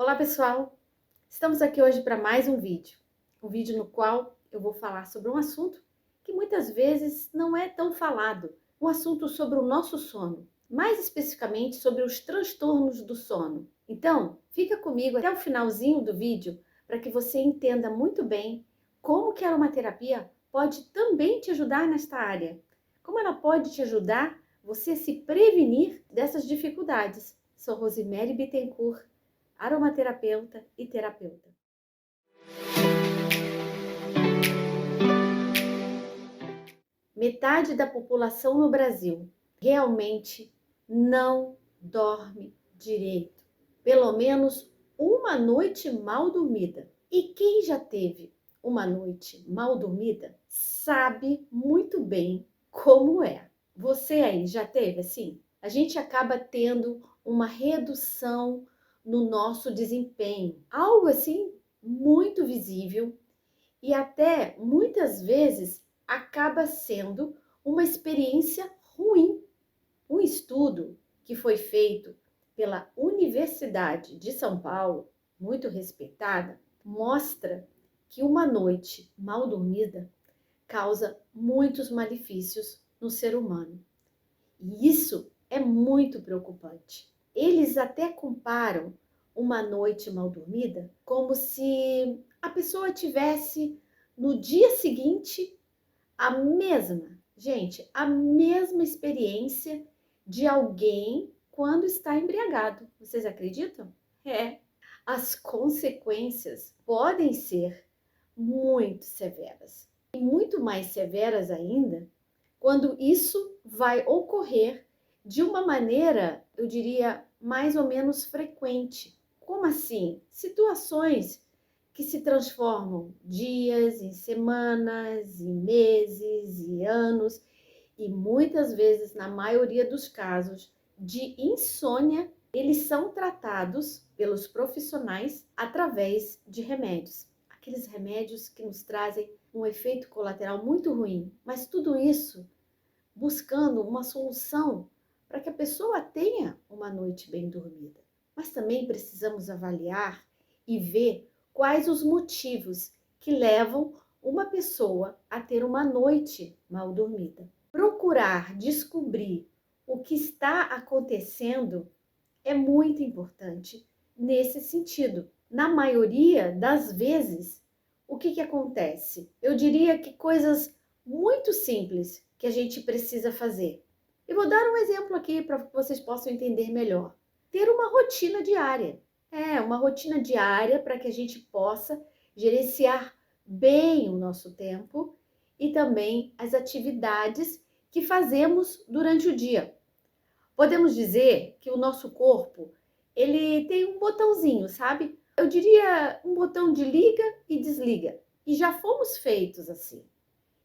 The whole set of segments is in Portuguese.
Olá pessoal, estamos aqui hoje para mais um vídeo no qual eu vou falar sobre um assunto que muitas vezes não é tão falado, um assunto sobre o nosso sono, mais especificamente sobre os transtornos do sono. Então, fica comigo até o finalzinho do vídeo para que você entenda muito bem como que a aromaterapia pode também te ajudar nesta área, como ela pode te ajudar você a se prevenir dessas dificuldades. Sou Rosemary Bittencourt, aromaterapeuta e terapeuta. Metade da população no Brasil realmente não dorme direito. Pelo menos uma noite mal dormida. E quem já teve uma noite mal dormida sabe muito bem como é. Você aí já teve assim? A gente acaba tendo uma redução no nosso desempenho. Algo assim muito visível e até muitas vezes acaba sendo uma experiência ruim. Um estudo que foi feito pela Universidade de São Paulo, muito respeitada, mostra que uma noite mal dormida causa muitos malefícios no ser humano. E isso é muito preocupante. Eles até comparam uma noite mal dormida como se a pessoa tivesse no dia seguinte a mesma experiência de alguém quando está embriagado. Vocês acreditam? É. As consequências podem ser muito severas. E muito mais severas ainda quando isso vai ocorrer de uma maneira, eu diria, mais ou menos frequente. Como assim? Situações que se transformam dias em semanas, em meses e anos, e muitas vezes, na maioria dos casos, de insônia, eles são tratados pelos profissionais através de remédios. Aqueles remédios que nos trazem um efeito colateral muito ruim, mas tudo isso buscando uma solução para que a pessoa tenha uma noite bem dormida. Mas também precisamos avaliar e ver quais os motivos que levam uma pessoa a ter uma noite mal dormida. Procurar descobrir o que está acontecendo é muito importante nesse sentido. Na maioria das vezes, o que acontece? Eu diria que coisas muito simples que a gente precisa fazer. Eu vou dar um exemplo aqui para que vocês possam entender melhor. Ter uma rotina diária. Uma rotina diária para que a gente possa gerenciar bem o nosso tempo e também as atividades que fazemos durante o dia. Podemos dizer que o nosso corpo, ele tem um botãozinho, sabe? Eu diria um botão de liga e desliga. E já fomos feitos assim.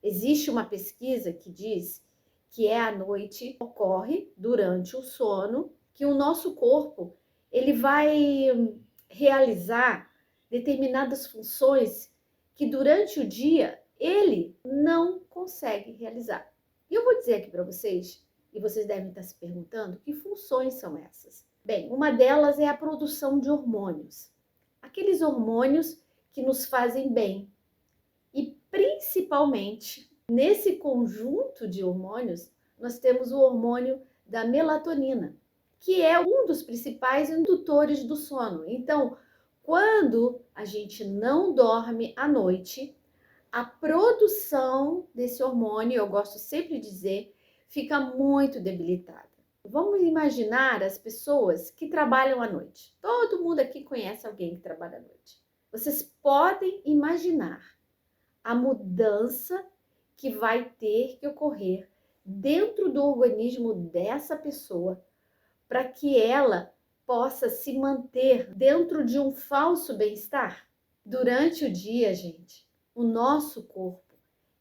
Existe uma pesquisa que diz que é à noite, ocorre durante o sono, que o nosso corpo, ele vai realizar determinadas funções que durante o dia ele não consegue realizar. E eu vou dizer aqui para vocês, e vocês devem estar se perguntando, que funções são essas? Bem, uma delas é a produção de hormônios. Aqueles hormônios que nos fazem bem. E principalmente, nesse conjunto de hormônios, nós temos o hormônio da melatonina, que é um dos principais indutores do sono. Então, quando a gente não dorme à noite, a produção desse hormônio, eu gosto sempre de dizer, fica muito debilitada. Vamos imaginar as pessoas que trabalham à noite. Todo mundo aqui conhece alguém que trabalha à noite. Vocês podem imaginar a mudança que vai ter que ocorrer dentro do organismo dessa pessoa para que ela possa se manter dentro de um falso bem-estar. Durante o dia, gente, o nosso corpo,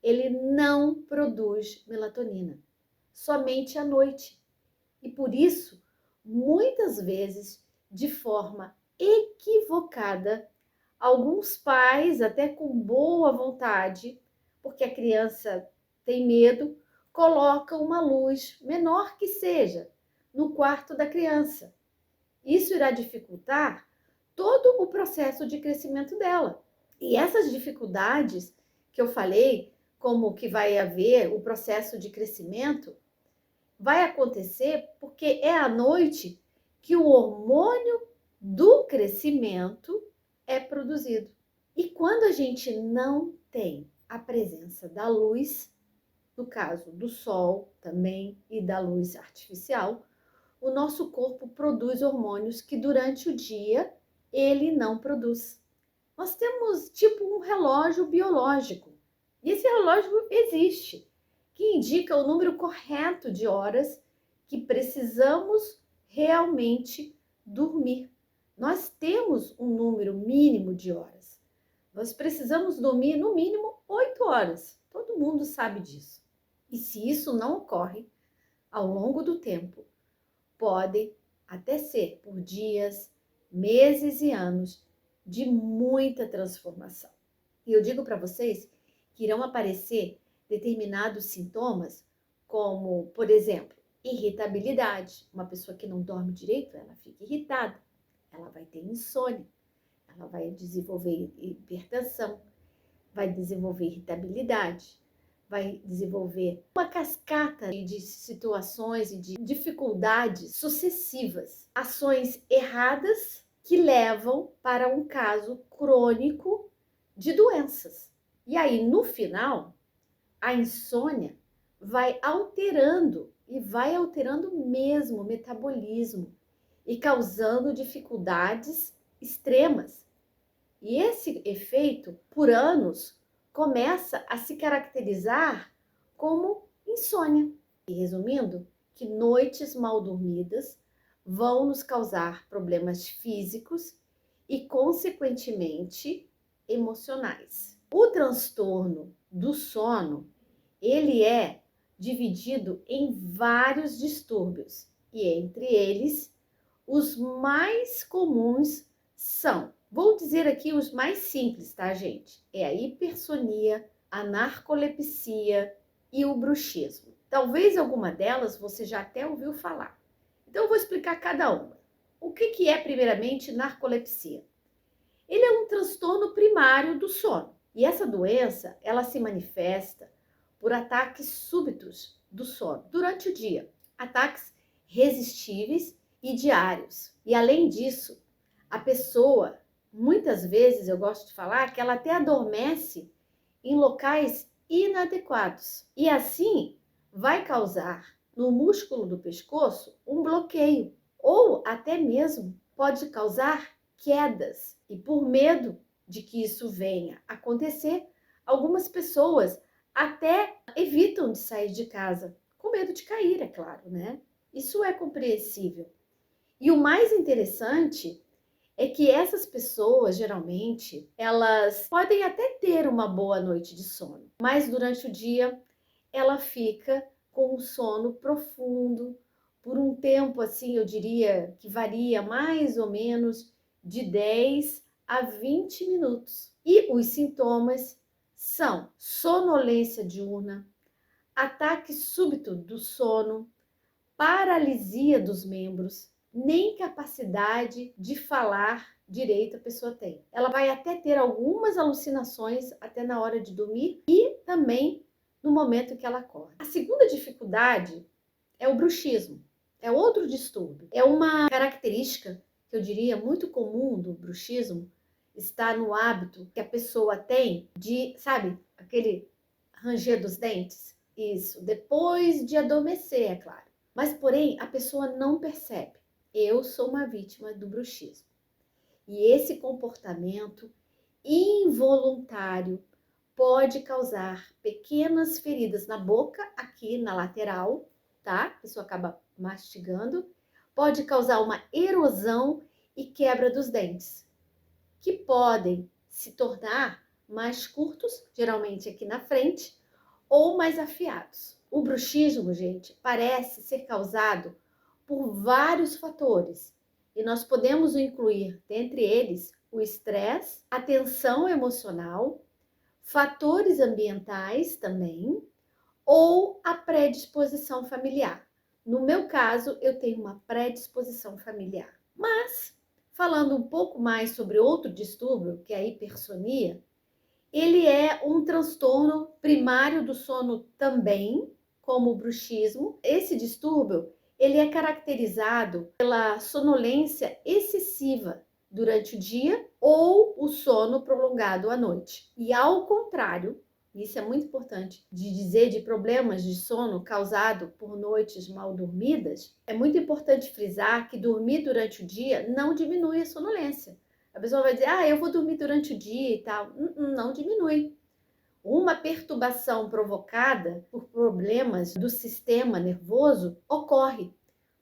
ele não produz melatonina, somente à noite. E por isso, muitas vezes, de forma equivocada, alguns pais, até com boa vontade, porque a criança tem medo, colocam uma luz, menor que seja, no quarto da criança. Isso irá dificultar todo o processo de crescimento dela. E essas dificuldades que eu falei, como que vai haver o processo de crescimento, vai acontecer porque é à noite que o hormônio do crescimento é produzido. E quando a gente não tem a presença da luz, no caso do sol também e da luz artificial, o nosso corpo produz hormônios que durante o dia ele não produz. Nós temos tipo um relógio biológico. E esse relógio existe, que indica o número correto de horas que precisamos realmente dormir. Nós temos um número mínimo de horas. Nós precisamos dormir no mínimo 8 horas. Todo mundo sabe disso. E se isso não ocorre ao longo do tempo, pode até ser por dias, meses e anos de muita transformação. E eu digo para vocês que irão aparecer determinados sintomas, como, por exemplo, irritabilidade. Uma pessoa que não dorme direito, ela fica irritada, ela vai ter insônia, ela vai desenvolver hipertensão, vai desenvolver irritabilidade, vai desenvolver uma cascata de situações e de dificuldades sucessivas, ações erradas que levam para um caso crônico de doenças. E aí, no final, a insônia vai alterando e vai alterando mesmo o metabolismo e causando dificuldades extremas. E esse efeito, por anos, começa a se caracterizar como insônia. E resumindo, que noites mal dormidas vão nos causar problemas físicos e, consequentemente, emocionais. O transtorno do sono, ele é dividido em vários distúrbios e entre eles, os mais comuns são, vou dizer aqui os mais simples, tá, gente? É a hipersonia, a narcolepsia e o bruxismo. Talvez alguma delas você já até ouviu falar. Então, eu vou explicar cada uma. O que é, primeiramente, narcolepsia? Ele é um transtorno primário do sono. E essa doença, ela se manifesta por ataques súbitos do sono durante o dia. Ataques resistíveis e diários. E, além disso, a pessoa, muitas vezes, eu gosto de falar, que ela até adormece em locais inadequados. E assim, vai causar no músculo do pescoço um bloqueio. Ou até mesmo pode causar quedas. E por medo de que isso venha acontecer, algumas pessoas até evitam de sair de casa, com medo de cair, é claro, né? Isso é compreensível. E o mais interessante é que essas pessoas, geralmente, elas podem até ter uma boa noite de sono, mas durante o dia ela fica com um sono profundo, por um tempo, assim, eu diria que varia mais ou menos de 10 a 20 minutos. E os sintomas são sonolência diurna, ataque súbito do sono, paralisia dos membros, nem capacidade de falar direito a pessoa tem. Ela vai até ter algumas alucinações até na hora de dormir e também no momento que ela acorda. A segunda dificuldade é o bruxismo. É outro distúrbio. É uma característica que eu diria muito comum do bruxismo, está no hábito que a pessoa tem de, sabe, aquele ranger dos dentes? Isso, depois de adormecer, é claro. Mas, porém, a pessoa não percebe. Eu sou uma vítima do bruxismo. E esse comportamento involuntário pode causar pequenas feridas na boca, aqui na lateral, tá? A pessoa acaba mastigando. Pode causar uma erosão e quebra dos dentes, que podem se tornar mais curtos, geralmente aqui na frente, ou mais afiados. O bruxismo, gente, parece ser causado por vários fatores e nós podemos incluir, dentre eles, o estresse, a tensão emocional, fatores ambientais também, ou a predisposição familiar. No meu caso, eu tenho uma predisposição familiar. Mas Falando um pouco mais sobre outro distúrbio, que é a hipersonia, ele é um transtorno primário do sono também, como o bruxismo. Esse distúrbio, ele é caracterizado pela sonolência excessiva durante o dia ou o sono prolongado à noite. E ao contrário, isso é muito importante de dizer, de problemas de sono causado por noites mal dormidas, é muito importante frisar que dormir durante o dia não diminui a sonolência. A pessoa vai dizer, eu vou dormir durante o dia e tal. Não diminui. Uma perturbação provocada por problemas do sistema nervoso ocorre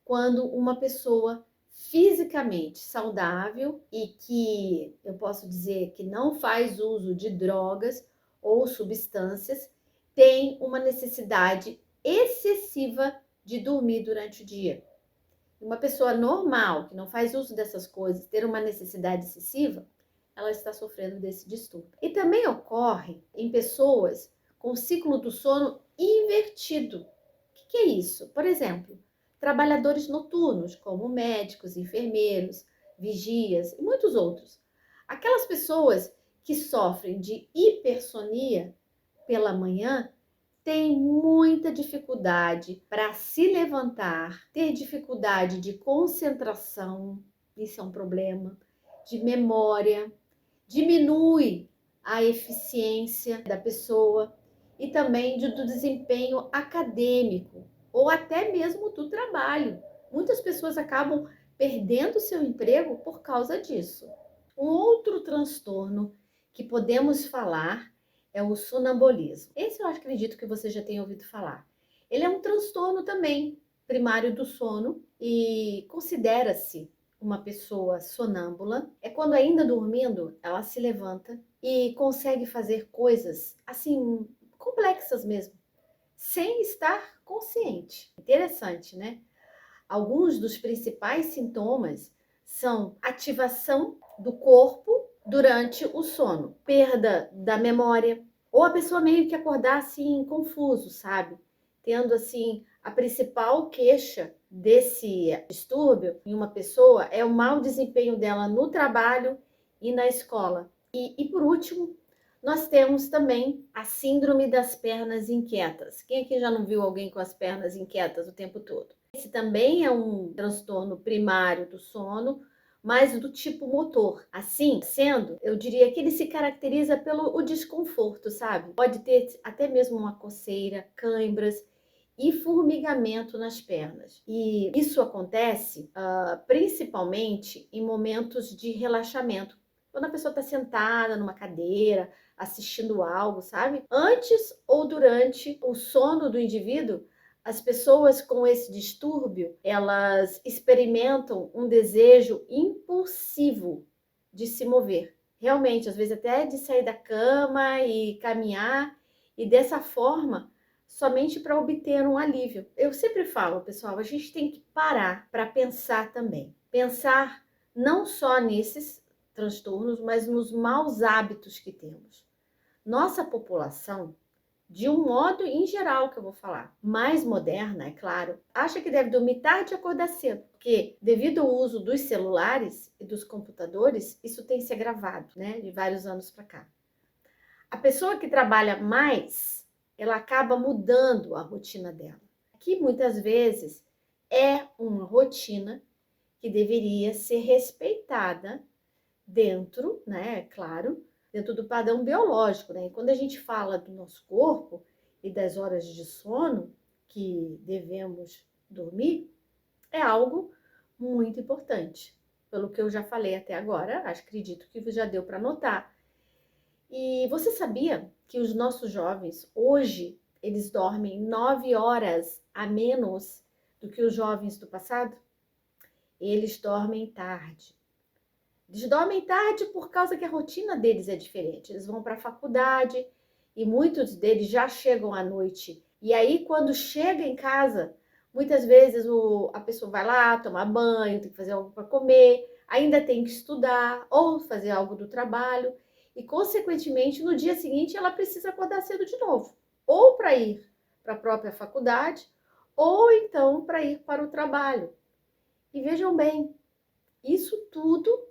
quando uma pessoa fisicamente saudável e que eu posso dizer que não faz uso de drogas ou substâncias tem uma necessidade excessiva de dormir durante o dia. Uma pessoa normal, que não faz uso dessas coisas, ter uma necessidade excessiva, ela está sofrendo desse distúrbio. E também ocorre em pessoas com ciclo do sono invertido. O que é isso? Por exemplo, trabalhadores noturnos, como médicos, enfermeiros, vigias e muitos outros. Aquelas pessoas que sofrem de hipersonia pela manhã tem muita dificuldade para se levantar, ter dificuldade de concentração, isso é um problema, de memória, diminui a eficiência da pessoa e também do desempenho acadêmico ou até mesmo do trabalho. Muitas pessoas acabam perdendo seu emprego por causa disso. Um outro transtorno que podemos falar é o sonambulismo. Esse eu acredito que você já tenha ouvido falar. Ele é um transtorno também primário do sono e considera-se uma pessoa sonâmbula. É quando ainda dormindo, ela se levanta e consegue fazer coisas assim complexas mesmo, sem estar consciente. Interessante, né? Alguns dos principais sintomas são ativação do corpo durante o sono, perda da memória, ou a pessoa meio que acordar assim confuso, sabe? Tendo assim a principal queixa desse distúrbio em uma pessoa é o mau desempenho dela no trabalho e na escola. E por último, nós temos também a síndrome das pernas inquietas. Quem aqui já não viu alguém com as pernas inquietas o tempo todo? Esse também é um transtorno primário do sono, mas do tipo motor. Assim sendo, eu diria que ele se caracteriza pelo desconforto, sabe? Pode ter até mesmo uma coceira, cãibras e formigamento nas pernas. E isso acontece principalmente em momentos de relaxamento. Quando a pessoa está sentada numa cadeira, assistindo algo, sabe? Antes ou durante o sono do indivíduo, as pessoas com esse distúrbio, elas experimentam um desejo impulsivo de se mover. Realmente, às vezes até de sair da cama e caminhar, e dessa forma, somente para obter um alívio. Eu sempre falo, pessoal, a gente tem que parar para pensar também. Pensar não só nesses transtornos, mas nos maus hábitos que temos. Nossa população, de um modo em geral que eu vou falar, mais moderna, é claro, acha que deve dormir tarde e acordar cedo, porque devido ao uso dos celulares e dos computadores, isso tem se agravado, né, de vários anos para cá. A pessoa que trabalha mais, ela acaba mudando a rotina dela, que muitas vezes é uma rotina que deveria ser respeitada dentro, né, é claro, dentro do padrão biológico, né? E quando a gente fala do nosso corpo e das horas de sono que devemos dormir, é algo muito importante. Pelo que eu já falei até agora, acredito que já deu para notar. E você sabia que os nossos jovens, hoje, eles dormem 9 horas a menos do que os jovens do passado? Eles dormem tarde. Eles dormem tarde por causa que a rotina deles é diferente. Eles vão para a faculdade e muitos deles já chegam à noite. E aí, quando chega em casa, muitas vezes a pessoa vai lá tomar banho, tem que fazer algo para comer, ainda tem que estudar ou fazer algo do trabalho. E, consequentemente, no dia seguinte, ela precisa acordar cedo de novo. Ou para ir para a própria faculdade, ou então para ir para o trabalho. E vejam bem, Isso tudo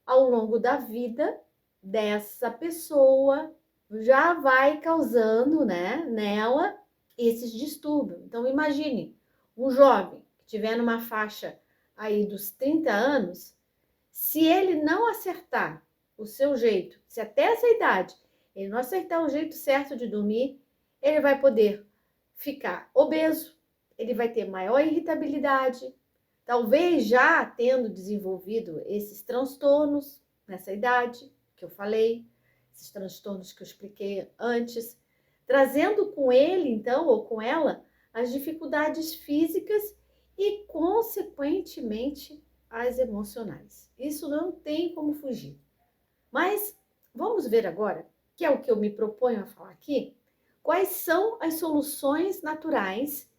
ao longo da vida dessa pessoa já vai causando, né, nela esses distúrbios. Então imagine um jovem que estiver numa faixa aí dos 30 anos, se ele não acertar o seu jeito, se até essa idade ele não acertar o jeito certo de dormir, ele vai poder ficar obeso, ele vai ter maior irritabilidade, talvez já tendo desenvolvido esses transtornos nessa idade que eu falei, esses transtornos que eu expliquei antes, trazendo com ele, então, ou com ela, as dificuldades físicas e, consequentemente, as emocionais. Isso não tem como fugir. Mas vamos ver agora, que é o que eu me proponho a falar aqui, quais são as soluções naturais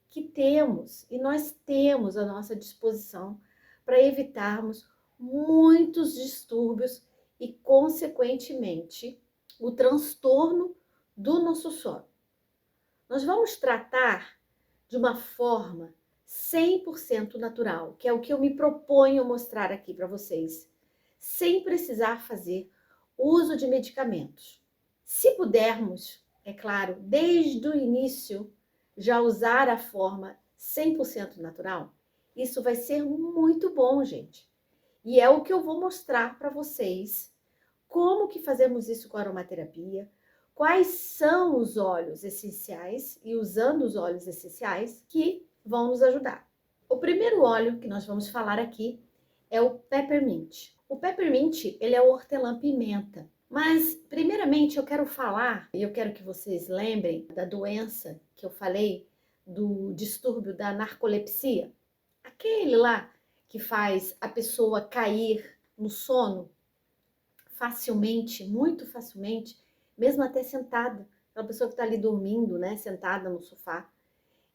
que temos e nós temos à nossa disposição para evitarmos muitos distúrbios e, consequentemente, o transtorno do nosso sono. Nós vamos tratar de uma forma 100% natural, que é o que eu me proponho mostrar aqui para vocês, sem precisar fazer uso de medicamentos. Se pudermos, é claro, desde o início, já usar a forma 100% natural, isso vai ser muito bom, gente. E é o que eu vou mostrar para vocês, como que fazemos isso com a aromaterapia, quais são os óleos essenciais e usando os óleos essenciais que vão nos ajudar. O primeiro óleo que nós vamos falar aqui é o peppermint. O peppermint, ele é o hortelã-pimenta. Mas, primeiramente, eu quero falar, e eu quero que vocês lembrem da doença que eu falei, do distúrbio da narcolepsia. Aquele lá que faz a pessoa cair no sono facilmente, muito facilmente, mesmo até sentada. Aquela pessoa que está ali dormindo, né, sentada no sofá.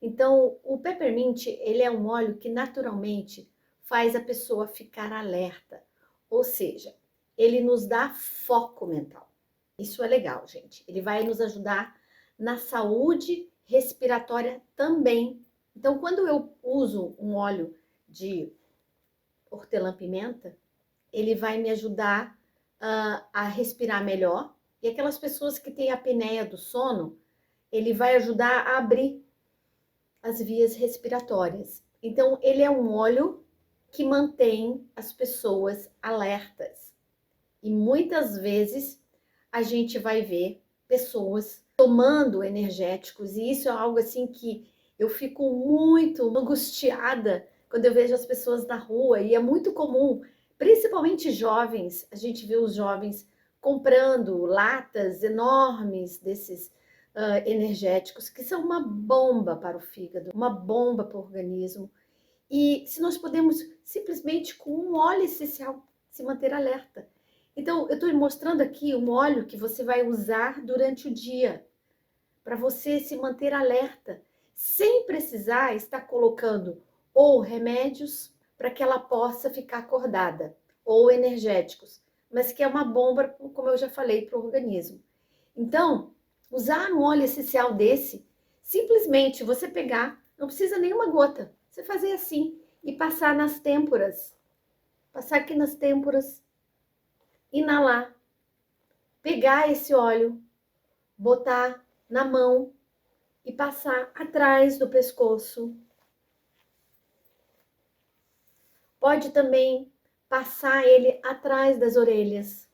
Então, o peppermint, ele é um óleo que naturalmente faz a pessoa ficar alerta. Ou seja, ele nos dá foco mental. Isso é legal, gente. Ele vai nos ajudar na saúde respiratória também. Então, quando eu uso um óleo de hortelã-pimenta, ele vai me ajudar a respirar melhor. E aquelas pessoas que têm a apneia do sono, ele vai ajudar a abrir as vias respiratórias. Então, ele é um óleo que mantém as pessoas alertas. E muitas vezes a gente vai ver pessoas tomando energéticos, e isso é algo assim que eu fico muito angustiada quando eu vejo as pessoas na rua, e é muito comum, principalmente jovens, a gente vê os jovens comprando latas enormes desses energéticos, que são uma bomba para o fígado, uma bomba para o organismo. E se nós podemos simplesmente com um óleo essencial se manter alerta. Então, eu estou mostrando aqui um óleo que você vai usar durante o dia, para você se manter alerta, sem precisar estar colocando ou remédios para que ela possa ficar acordada, ou energéticos, mas que é uma bomba, como eu já falei, para o organismo. Então, usar um óleo essencial desse, simplesmente você pegar, não precisa nenhuma gota, você fazer assim e passar nas têmporas, passar aqui nas têmporas, inalar, pegar esse óleo, botar na mão e passar atrás do pescoço. Pode também passar ele atrás das orelhas.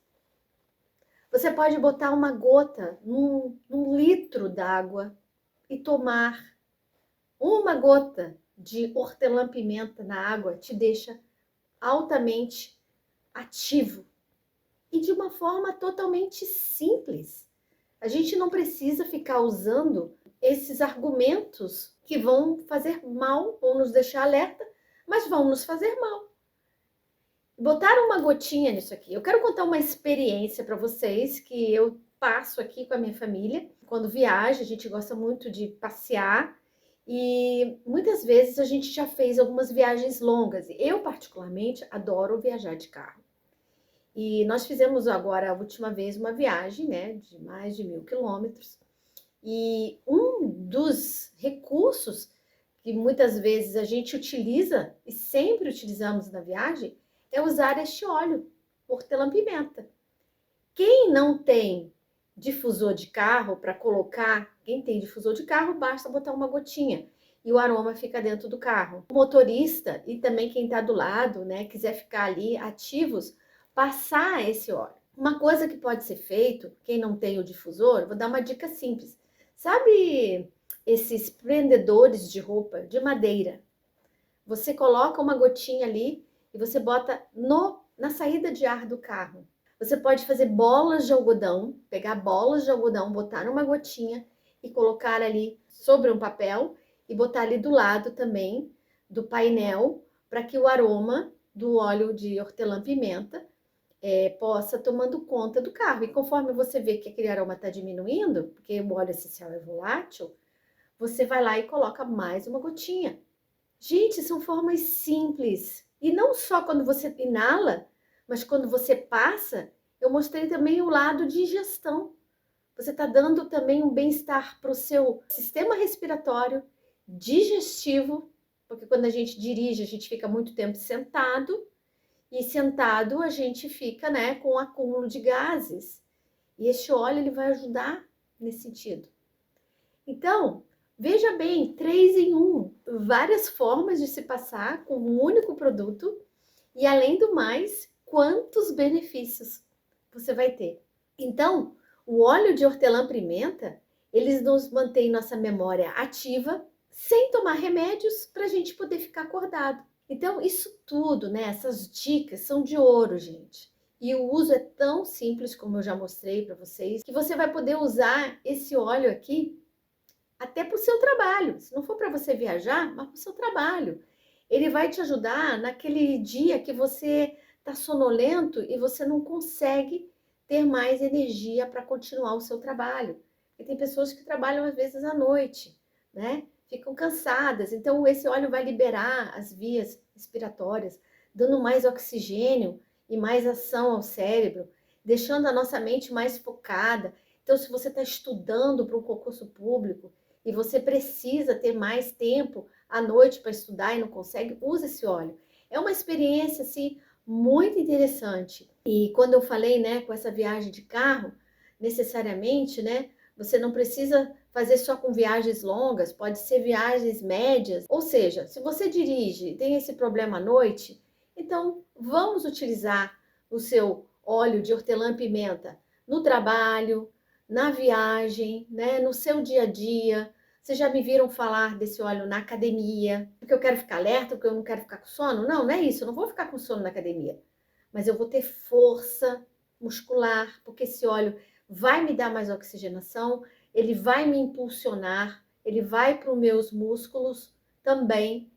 Você pode botar uma gota num litro d'água e tomar. Uma gota de hortelã-pimenta na água te deixa altamente ativo. E de uma forma totalmente simples. A gente não precisa ficar usando esses argumentos que vão fazer mal ou nos deixar alerta, mas vão nos fazer mal. Botar uma gotinha nisso aqui. Eu quero contar uma experiência para vocês que eu passo aqui com a minha família. Quando viaja, a gente gosta muito de passear e muitas vezes a gente já fez algumas viagens longas. Eu, particularmente, adoro viajar de carro. E nós fizemos agora, a última vez, uma viagem, né, de mais de 1.000 quilômetros. E um dos recursos que muitas vezes a gente utiliza, e sempre utilizamos na viagem, é usar este óleo, hortelã-pimenta. Quem não tem difusor de carro para colocar, quem tem difusor de carro, basta botar uma gotinha e o aroma fica dentro do carro. O motorista e também quem está do lado, né, quiser ficar ali ativos, passar esse óleo. Uma coisa que pode ser feito, quem não tem o difusor, vou dar uma dica simples. Sabe esses prendedores de roupa de madeira? Você coloca uma gotinha ali e você bota na saída de ar do carro. Você pode fazer bolas de algodão, pegar bolas de algodão, botar numa gotinha e colocar ali sobre um papel e botar ali do lado também do painel para que o aroma do óleo de hortelã-pimenta possa tomando conta do carro. E conforme você vê que aquele aroma está diminuindo, porque o óleo essencial é volátil, você vai lá e coloca mais uma gotinha. Gente, são formas simples. E não só quando você inala, mas quando você passa, eu mostrei também o lado de ingestão. Você está dando também um bem-estar para o seu sistema respiratório, digestivo, porque quando a gente dirige, a gente fica muito tempo sentado, e sentado a gente fica, né, com um acúmulo de gases. E este óleo ele vai ajudar nesse sentido. Então, veja bem, 3 em 1, várias formas de se passar com um único produto e, além do mais, quantos benefícios você vai ter. Então, o óleo de hortelã-pimenta, eles nos mantém nossa memória ativa, sem tomar remédios, para a gente poder ficar acordado. Então, isso tudo, né, essas dicas são de ouro, gente. E o uso é tão simples, como eu já mostrei para vocês, que você vai poder usar esse óleo aqui até para o seu trabalho. Se não for para você viajar, mas para o seu trabalho. Ele vai te ajudar naquele dia que você está sonolento e você não consegue ter mais energia para continuar o seu trabalho. E tem pessoas que trabalham às vezes à noite, né? Ficam cansadas. Então, esse óleo vai liberar as vias respiratórias, dando mais oxigênio e mais ação ao cérebro, deixando a nossa mente mais focada. Então, se você está estudando para um concurso público e você precisa ter mais tempo à noite para estudar e não consegue, use esse óleo. É uma experiência, assim, muito interessante. E quando eu falei, né, com essa viagem de carro, necessariamente, né, você não precisa fazer só com viagens longas, pode ser viagens médias. Ou seja, se você dirige e tem esse problema à noite, então vamos utilizar o seu óleo de hortelã-pimenta no trabalho, na viagem, né, no seu dia a dia. Vocês já me viram falar desse óleo na academia, porque eu quero ficar alerta, porque eu não quero ficar com sono? Não, não é isso, eu não vou ficar com sono na academia. Mas eu vou ter força muscular, porque esse óleo vai me dar mais oxigenação, ele vai me impulsionar, ele vai para os meus músculos também,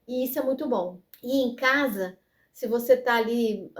e isso é muito bom. E em casa, se você está ali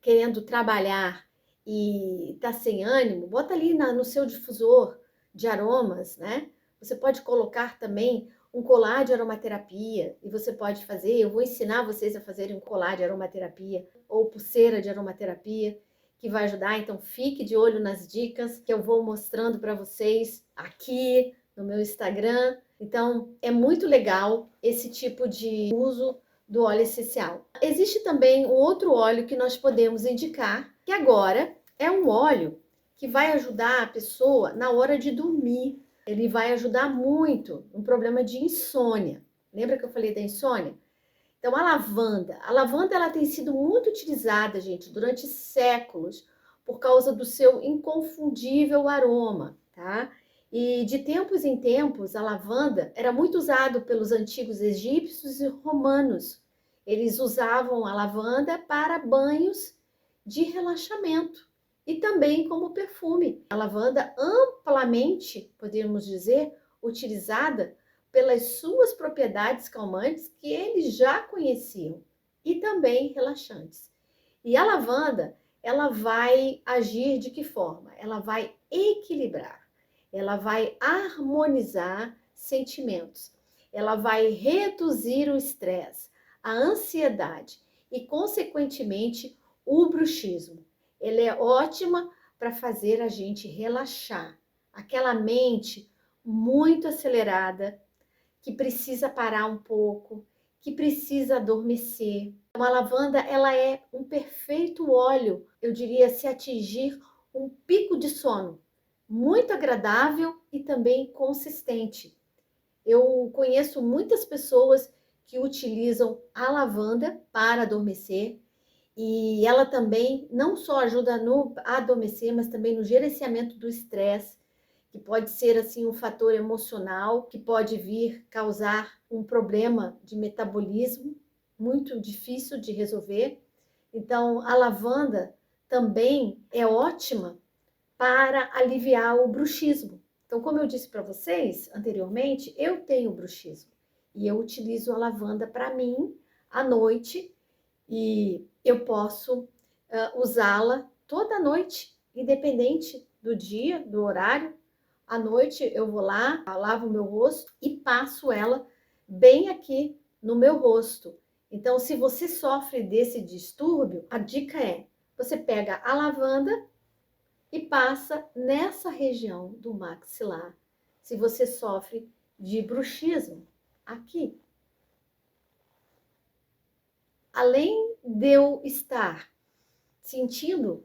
querendo trabalhar e está sem ânimo, bota ali no seu difusor de aromas, né? Você pode colocar também um colar de aromaterapia, e você pode fazer, eu vou ensinar vocês a fazerem um colar de aromaterapia ou pulseira de aromaterapia, que vai ajudar. Então fique de olho nas dicas que eu vou mostrando para vocês aqui no meu Instagram. Então é muito legal esse tipo de uso do óleo essencial. Existe também um outro óleo que nós podemos indicar, que agora é um óleo que vai ajudar a pessoa na hora de dormir. Ele vai ajudar muito no problema de insônia. Lembra que eu falei da insônia? Então, a lavanda ela tem sido muito utilizada, gente, durante séculos, por causa do seu inconfundível aroma, tá? E de tempos em tempos, a lavanda era muito usada pelos antigos egípcios e romanos. Eles usavam a lavanda para banhos de relaxamento e também como perfume. A lavanda amplamente, podemos dizer, utilizada pelas suas propriedades calmantes que eles já conheciam e também relaxantes. E a lavanda, ela vai agir de que forma? Ela vai equilibrar, ela vai harmonizar sentimentos, ela vai reduzir o estresse, a ansiedade e, consequentemente, o bruxismo. Ela é ótima para fazer a gente relaxar, aquela mente muito acelerada, que precisa parar um pouco, que precisa adormecer. Então, a lavanda, ela é um perfeito óleo, eu diria, se atingir um pico de sono, muito agradável e também consistente. Eu conheço muitas pessoas que utilizam a lavanda para adormecer e ela também não só ajuda a adormecer, mas também no gerenciamento do estresse, que pode ser assim um fator emocional que pode vir causar um problema de metabolismo muito difícil de resolver. Então, a lavanda também é ótima para aliviar o bruxismo. Então, como eu disse para vocês anteriormente, eu tenho bruxismo e eu utilizo a lavanda para mim à noite e eu posso usá-la toda noite, independente do dia, do horário. À noite eu vou lá, lavo o meu rosto e passo ela bem aqui no meu rosto. Então, se você sofre desse distúrbio, a dica é: você pega a lavanda e passa nessa região do maxilar. Se você sofre de bruxismo, aqui. Além de eu estar sentindo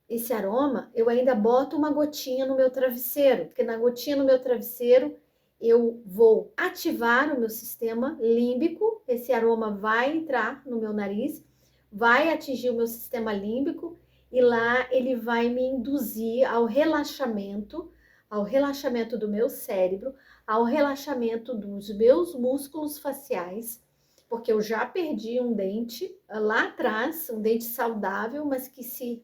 esse aroma, eu ainda boto uma gotinha no meu travesseiro, porque na gotinha no meu travesseiro eu vou ativar o meu sistema límbico, esse aroma vai entrar no meu nariz, vai atingir o meu sistema límbico e lá ele vai me induzir ao relaxamento do meu cérebro, ao relaxamento dos meus músculos faciais, porque eu já perdi um dente lá atrás, um dente saudável, mas que se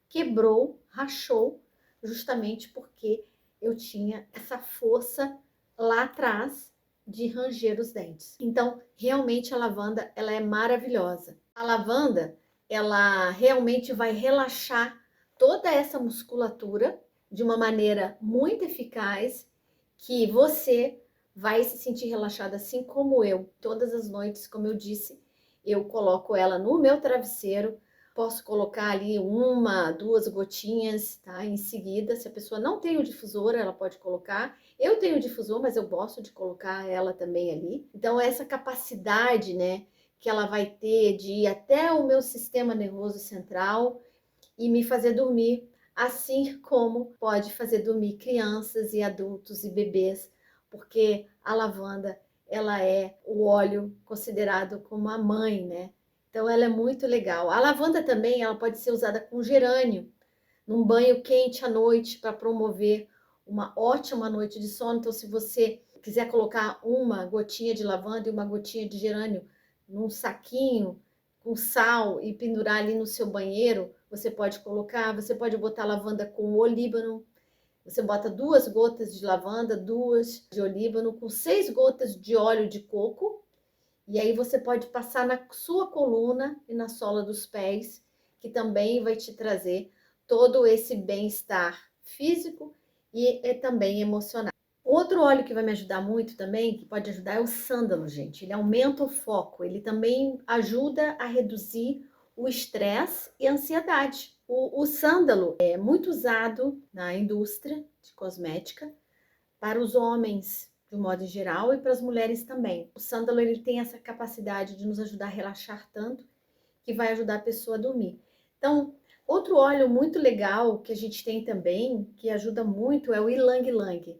quebrou, rachou, justamente porque eu tinha essa força lá atrás de ranger os dentes. Então, realmente a lavanda, ela é maravilhosa. A lavanda, ela realmente vai relaxar toda essa musculatura de uma maneira muito eficaz, que você vai se sentir relaxada assim como eu. Todas as noites, como eu disse, eu coloco ela no meu travesseiro. Posso colocar ali uma, duas gotinhas, tá? Em seguida, se a pessoa não tem o difusor, ela pode colocar. Eu tenho o difusor, mas eu gosto de colocar ela também ali. Então, essa capacidade, né, que ela vai ter de ir até o meu sistema nervoso central e me fazer dormir, assim como pode fazer dormir crianças e adultos e bebês, porque a lavanda, ela é o óleo considerado como a mãe, né? Então ela é muito legal. A lavanda também, ela pode ser usada com gerânio, num banho quente à noite para promover uma ótima noite de sono. Então, se você quiser colocar uma gotinha de lavanda e uma gotinha de gerânio num saquinho com sal e pendurar ali no seu banheiro, você pode colocar. Você pode botar lavanda com olíbano. Você bota 2 gotas de lavanda, 2 de olíbano, com 6 gotas de óleo de coco. E aí você pode passar na sua coluna e na sola dos pés, que também vai te trazer todo esse bem-estar físico e também emocional. Outro óleo que vai me ajudar muito também, que pode ajudar, é o sândalo, gente. Ele aumenta o foco, ele também ajuda a reduzir o estresse e a ansiedade. O sândalo é muito usado na indústria de cosmética para os homens, de um modo geral, e para as mulheres também. O sândalo, ele tem essa capacidade de nos ajudar a relaxar tanto que vai ajudar a pessoa a dormir. Então, outro óleo muito legal que a gente tem também, que ajuda muito, é o ylang-ylang.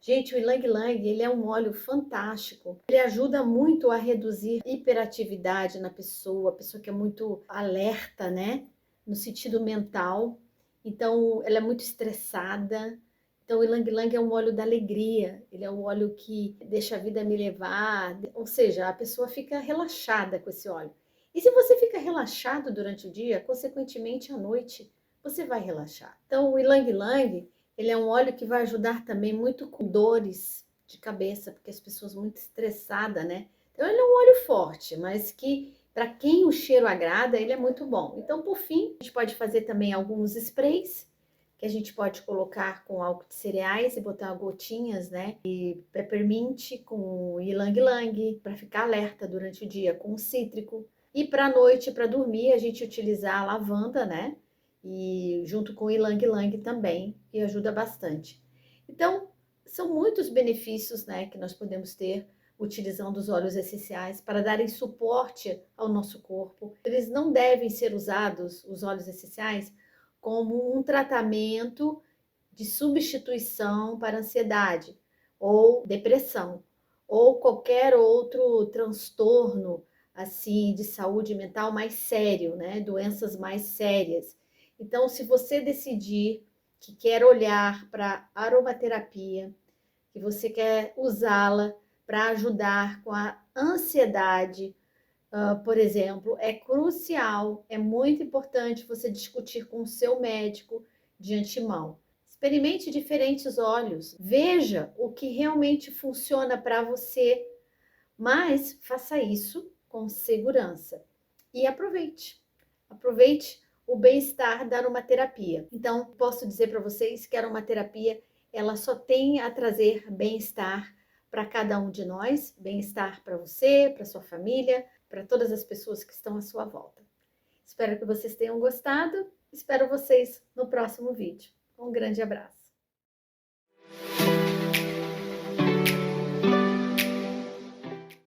Gente, o ylang-ylang, ele é um óleo fantástico. Ele ajuda muito a reduzir hiperatividade na pessoa, a pessoa que é muito alerta, né? No sentido mental. Então, ela é muito estressada. Então, o ylang-ylang é um óleo da alegria. Ele é um óleo que deixa a vida me levar. Ou seja, a pessoa fica relaxada com esse óleo. E se você fica relaxado durante o dia, consequentemente, à noite, você vai relaxar. Então, o ylang-ylang, ele é um óleo que vai ajudar também muito com dores de cabeça, porque as pessoas muito estressadas, né? Então, ele é um óleo forte, mas que para quem o cheiro agrada, ele é muito bom. Então, por fim, a gente pode fazer também alguns sprays, que a gente pode colocar com álcool de cereais e botar gotinhas, né? E peppermint com ylang-ylang, para ficar alerta durante o dia, com cítrico. E para a noite, para dormir, a gente utilizar a lavanda, né? E junto com o ylang-ylang também, que ajuda bastante. Então, são muitos benefícios, né, que nós podemos ter utilizando os óleos essenciais para darem suporte ao nosso corpo. Eles não devem ser usados, os óleos essenciais, como um tratamento de substituição para ansiedade ou depressão ou qualquer outro transtorno assim de saúde mental mais sério, né? Doenças mais sérias. Então, se você decidir que quer olhar para aromaterapia, que você quer usá-la para ajudar com a ansiedade, por exemplo, é crucial, é muito importante você discutir com o seu médico de antemão. Experimente diferentes óleos, veja o que realmente funciona para você, mas faça isso com segurança e aproveite o bem-estar da aromaterapia. Então, posso dizer para vocês que a aromaterapia ela só tem a trazer bem-estar para cada um de nós, bem-estar para você, para sua família, para todas as pessoas que estão à sua volta. Espero que vocês tenham gostado. Espero vocês no próximo vídeo. Um grande abraço.